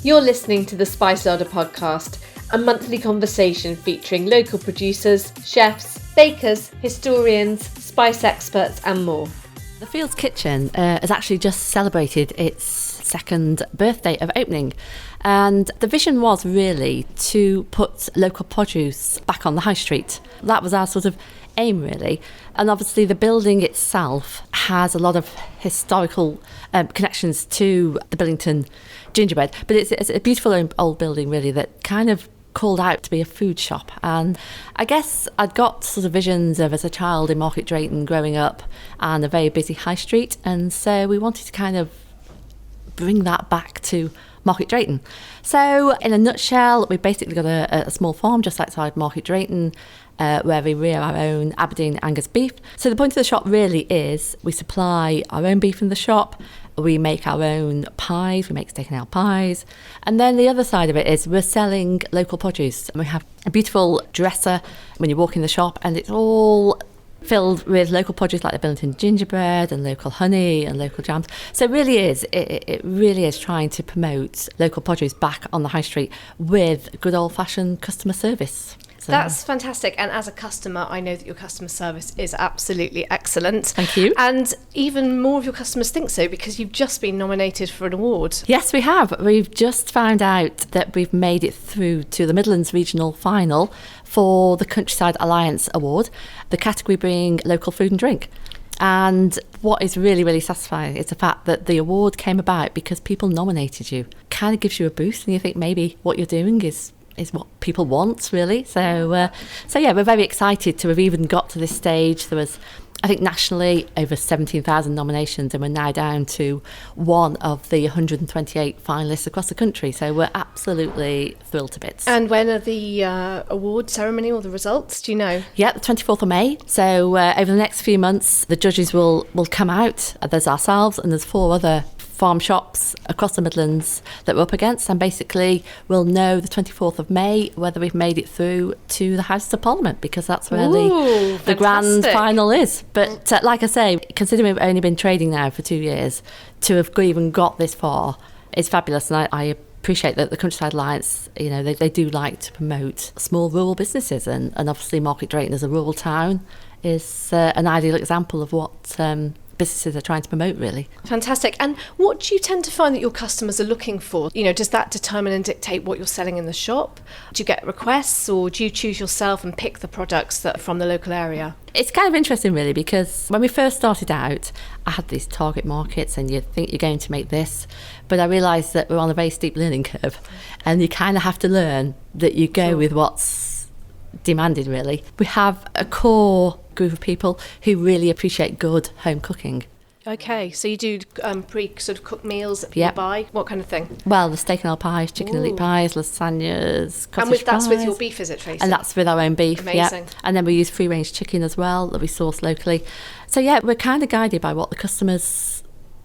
You're listening to the Spice Larder podcast, a monthly conversation featuring local producers, chefs, bakers, historians, spice experts and more. The Fields Kitchen has actually just celebrated its second birthday of opening, and the vision was really to put local produce back on the high street. That was our sort of aim, really. And obviously the building itself has a lot of historical connections to the Billington Gingerbread, but it's a beautiful old building, really, that kind of called out to be a food shop. And I guess I'd got sort of visions of, as a child, in Market Drayton growing up and a very busy high street, and so we wanted to kind of bring that back to Market Drayton. So in a nutshell, we've basically got a small farm just outside Market Drayton where we rear our own Aberdeen Angus beef. So the point of the shop really is we supply our own beef in the shop, we make our own pies, we make steak and ale pies, and then the other side of it is we're selling local produce. And we have a beautiful dresser when you walk in the shop, and it's all filled with local produce like the Billington Gingerbread and local honey and local jams. So it really is trying to promote local produce back on the high street with good old-fashioned customer service. So that's fantastic. And as a customer, I know that your customer service is absolutely excellent. Thank you. And even more of your customers think so, because you've just been nominated for an award. Yes, we have. We've just found out that we've made it through to the Midlands Regional Final for the Countryside Alliance Award, the category being local food and drink. And what is really, really satisfying is the fact that the award came about because people nominated you. Kind of gives you a boost, and you think maybe what you're doing is what people want, really. So yeah, we're very excited to have even got to this stage. There was, I think, nationally over 17,000 nominations, and we're now down to one of the 128 finalists across the country. So we're absolutely thrilled to bits. And when are the award ceremony or the results? Do you know? Yeah, the 24th of May. So over the next few months, the judges will come out. There's ourselves and there's 4 other farm shops across the Midlands that we're up against, and basically we'll know the 24th of May whether we've made it through to the House of Parliament, because that's where the grand final is. But like I say, considering we've only been trading now for 2 years, to have even got this far is fabulous. And I appreciate that the Countryside Alliance, you know, they do like to promote small rural businesses, and obviously Market Drayton as a rural town is an ideal example of what businesses are trying to promote, really. Fantastic. And what do you tend to find that your customers are looking for? You know, does that determine and dictate what you're selling in the shop? Do you get requests, or do you choose yourself and pick the products that are from the local area? It's kind of interesting, really, because when we first started out, I had these target markets, and you think you're going to make this, but I realised that we're on a very steep learning curve, and you kind of have to learn that you go with what's demanded, really. We have a core group of people who really appreciate good home cooking. Okay, so you do cooked meals that Yep. you buy? What kind of thing? Well, the steak and ale pies, chicken and leek pies, lasagnas, cottage That's with pies. your beef, is it, Tracy? And that's with our own beef. Amazing. Yep. And then we use free-range chicken as well that we source locally. So yeah, we're kind of guided by what the customers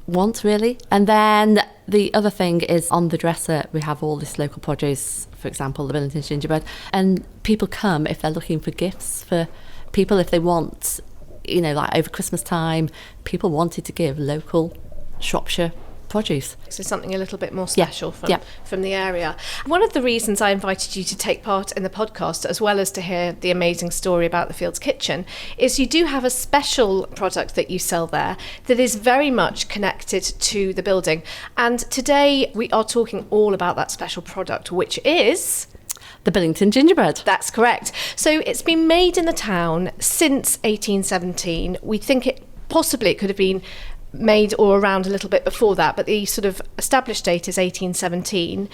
want, really. And then the other thing is, on the dresser we have all this local produce, for example the Billington Gingerbread, and people come if they're looking for gifts for people, if they want, you know, like over Christmas time, people wanted to give local Shropshire produce. So something a little bit more special from the area. One of the reasons I invited you to take part in the podcast, as well as to hear the amazing story about the Fields Kitchen, is you do have a special product that you sell there that is very much connected to the building. And today we are talking all about that special product, which is the Billington Gingerbread. That's correct. So it's been made in the town since 1817. We think it could have been made or around a little bit before that, but the sort of established date is 1817.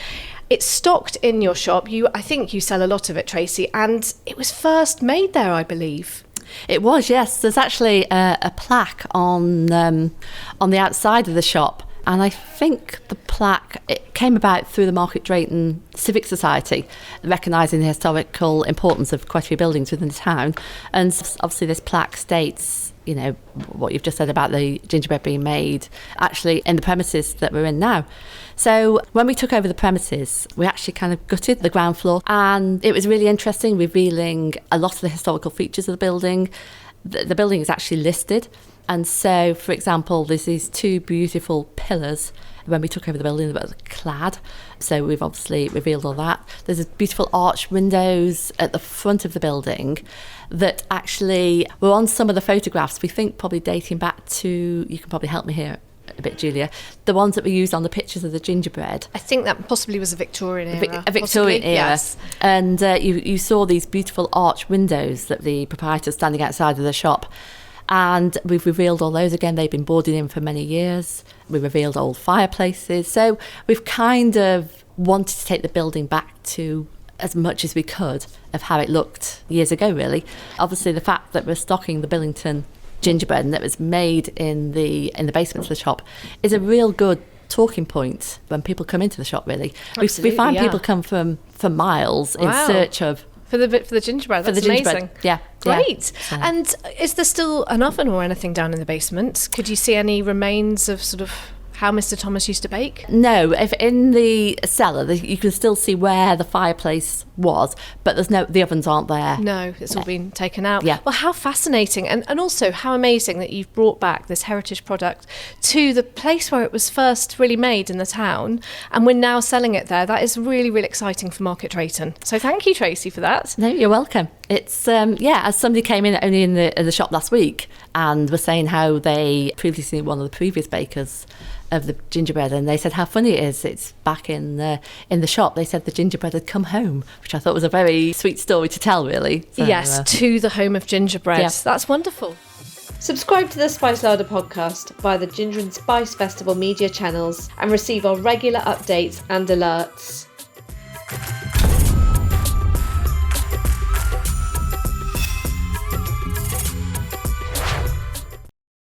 It's stocked in your shop. I think you sell a lot of it, Tracy, and it was first made there, I believe. It was, yes. There's actually a plaque on the outside of the shop, and I think the plaque, it came about through the Market Drayton Civic Society, recognising the historical importance of quite a few buildings within the town. And obviously this plaque states, you know, what you've just said about the gingerbread being made actually in the premises that we're in now. So when we took over the premises, we actually kind of gutted the ground floor, and it was really interesting, revealing a lot of the historical features of the building. The building is actually listed, and so, for example, there's these two beautiful pillars When we took over the building, it was clad. So we've obviously revealed all that. There's beautiful arch windows at the front of the building that actually were on some of the photographs, we think probably dating back to, you can probably help me here a bit, Julia, the ones that were used on the pictures of the gingerbread. I think that possibly was a Victorian era. A Victorian era. Yes. And you saw these beautiful arch windows that the proprietor's standing outside of the shop. And we've revealed all those again. They've been boarded in for many years. We revealed old fireplaces. So we've kind of wanted to take the building back to as much as we could of how it looked years ago, really. Obviously, the fact that we're stocking the Billington gingerbread and that was made in the basement of the shop is a real good talking point when people come into the shop, really. We find people come from miles in search of for the gingerbread. That's amazing. Yeah. Great. So. And is there still an oven or anything down in the basement? Could you see any remains of sort of how Mr. Thomas used to bake? No, if in the cellar you can still see where the fireplace was, but the ovens aren't there. No, it's all been taken out. Yeah. Well, how fascinating, and also how amazing that you've brought back this heritage product to the place where it was first really made in the town, and we're now selling it there. That is really, really exciting for Market Drayton. So thank you, Tracy, for that. No, you're welcome. It's as somebody came in only in the shop last week and was saying how they previously knew one of the previous bakers of the gingerbread, and they said how funny it is. It's back in the shop. They said the gingerbread had come home, which I thought was a very sweet story to tell, really. So, yes, to the home of gingerbread. Yeah. That's wonderful. Subscribe to the Spice Larder podcast via the Ginger and Spice Festival media channels and receive our regular updates and alerts.